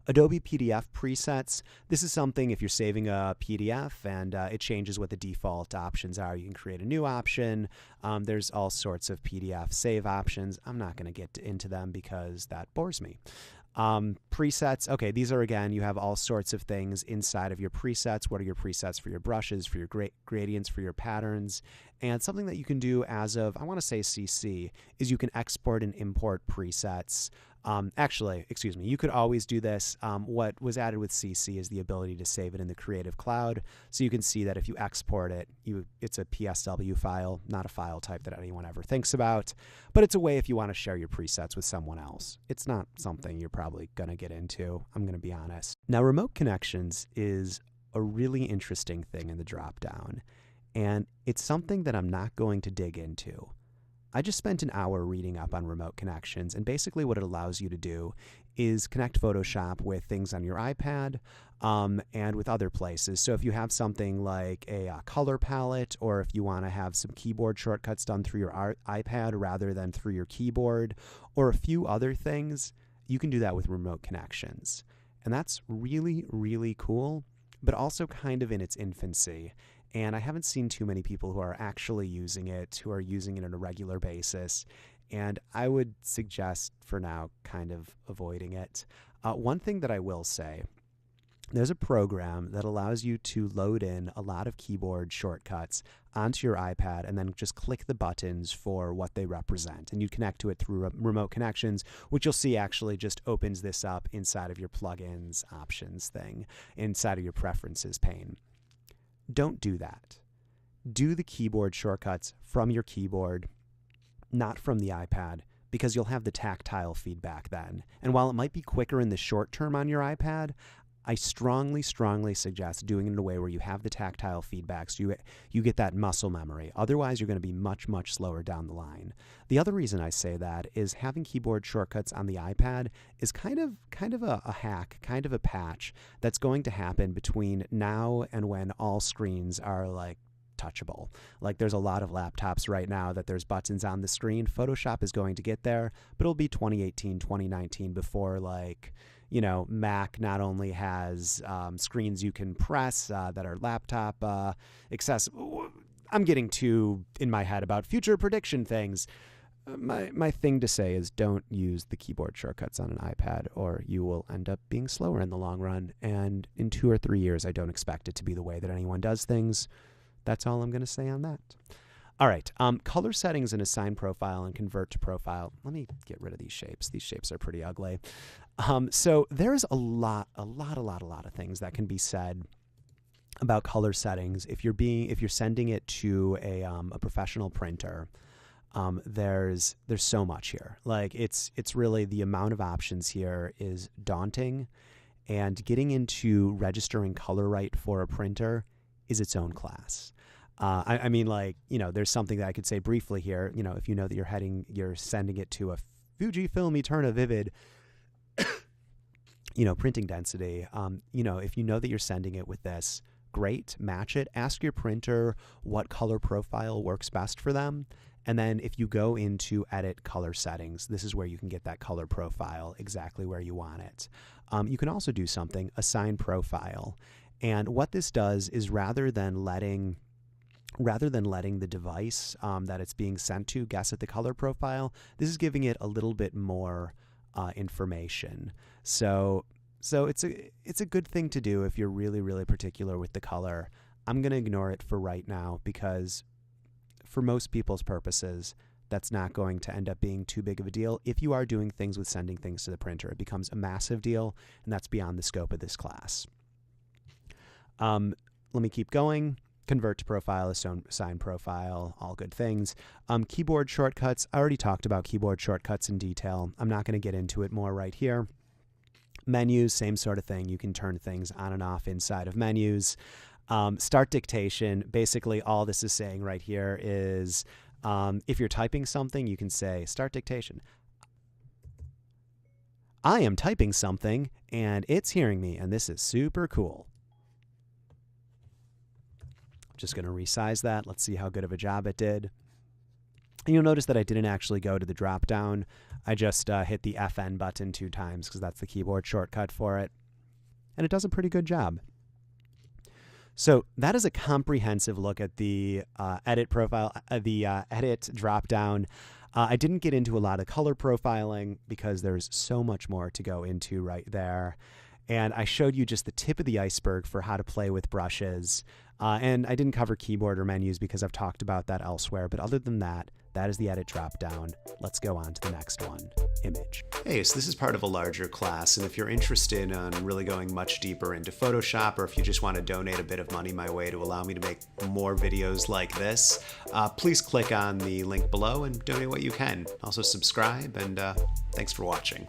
Adobe PDF presets. This is something if you're saving a PDF and it changes what the default options are. You can create a new option. There's all sorts of PDF save options. I'm not going to get into them because that bores me. Presets. Okay, these are, again, you have all sorts of things inside of your presets. What are your presets for your brushes, for your gradients, for your patterns? And something that you can do as of, I want to say CC, is you can export and import presets. Actually, excuse me, you could always do this. What was added with CC is the ability to save it in the Creative Cloud. So you can see that if you export it, it's a PSW file, not a file type that anyone ever thinks about. But it's a way if you want to share your presets with someone else. It's not something you're probably going to get into, I'm going to be honest. Now, remote connections is a really interesting thing in the dropdown. And it's something that I'm not going to dig into. I just spent an hour reading up on remote connections, and basically what it allows you to do is connect Photoshop with things on your iPad and with other places. So if you have something like a color palette, or if you want to have some keyboard shortcuts done through your iPad rather than through your keyboard, or a few other things, you can do that with remote connections. And that's really, really cool, but also kind of in its infancy. And I haven't seen too many people who are actually using it, who are using it on a regular basis. And I would suggest for now kind of avoiding it. One thing that I will say, there's a program that allows you to load in a lot of keyboard shortcuts onto your iPad and then just click the buttons for what they represent. And you connect to it through remote connections, which you'll see actually just opens this up inside of your plugins options thing, inside of your preferences pane. Don't do that. Do the keyboard shortcuts from your keyboard, not from the iPad, because you'll have the tactile feedback then. And while it might be quicker in the short term on your iPad, I strongly, strongly suggest doing it in a way where you have the tactile feedback so you get that muscle memory. Otherwise, you're going to be much, much slower down the line. The other reason I say that is having keyboard shortcuts on the iPad is kind of a hack, kind of a patch that's going to happen between now and when all screens are like touchable. Like there's a lot of laptops right now that there's buttons on the screen. Photoshop is going to get there, but it'll be 2018, 2019 before Mac not only has screens you can press that are laptop accessible. I'm getting too in my head about future prediction things. My thing to say is don't use the keyboard shortcuts on an iPad or you will end up being slower in the long run. And in 2 or 3 years, I don't expect it to be the way that anyone does things. That's all I'm going to say on that. All right, color settings and assign profile and convert to profile. Let me get rid of these shapes. These shapes are pretty ugly. So there's a lot of things that can be said about color settings. If you're sending it to a professional printer, there's so much here. Like it's really the amount of options here is daunting, and getting into registering color right for a printer is its own class. I mean, there's something that I could say briefly here. If you know that you're sending it to a Fujifilm Eterna Vivid, printing density. If you know that you're sending it with this, great, match it. Ask your printer what color profile works best for them. And then if you go into edit color settings, this is where you can get that color profile exactly where you want it. You can also do something, assign profile. And what this does is rather than letting the device that it's being sent to guess at the color profile, this is giving it a little bit more information. So it's a good thing to do if you're really, really particular with the color. I'm going to ignore it for right now because for most people's purposes, that's not going to end up being too big of a deal. If you are doing things with sending things to the printer, it becomes a massive deal, and that's beyond the scope of this class. Let me keep going. Convert to profile, assign profile, all good things. Keyboard shortcuts. I already talked about keyboard shortcuts in detail. I'm not going to get into it more right here. Menus, same sort of thing. You can turn things on and off inside of menus. Start dictation. Basically, all this is saying right here is if you're typing something, you can say start dictation. I am typing something, and it's hearing me, and this is super cool. Just going to resize that. Let's see how good of a job it did. And you'll notice that I didn't actually go to the drop down. I just hit the FN button 2 times because that's the keyboard shortcut for it. And it does a pretty good job. So that is a comprehensive look at the edit profile, edit drop down. I didn't get into a lot of color profiling because there's so much more to go into right there. And I showed you just the tip of the iceberg for how to play with brushes. And I didn't cover keyboard or menus because I've talked about that elsewhere. But other than that, that is the edit drop down. Let's go on to the next one, image. Hey, so this is part of a larger class. And if you're interested in really going much deeper into Photoshop, or if you just want to donate a bit of money my way to allow me to make more videos like this, please click on the link below and donate what you can. Also subscribe, and thanks for watching.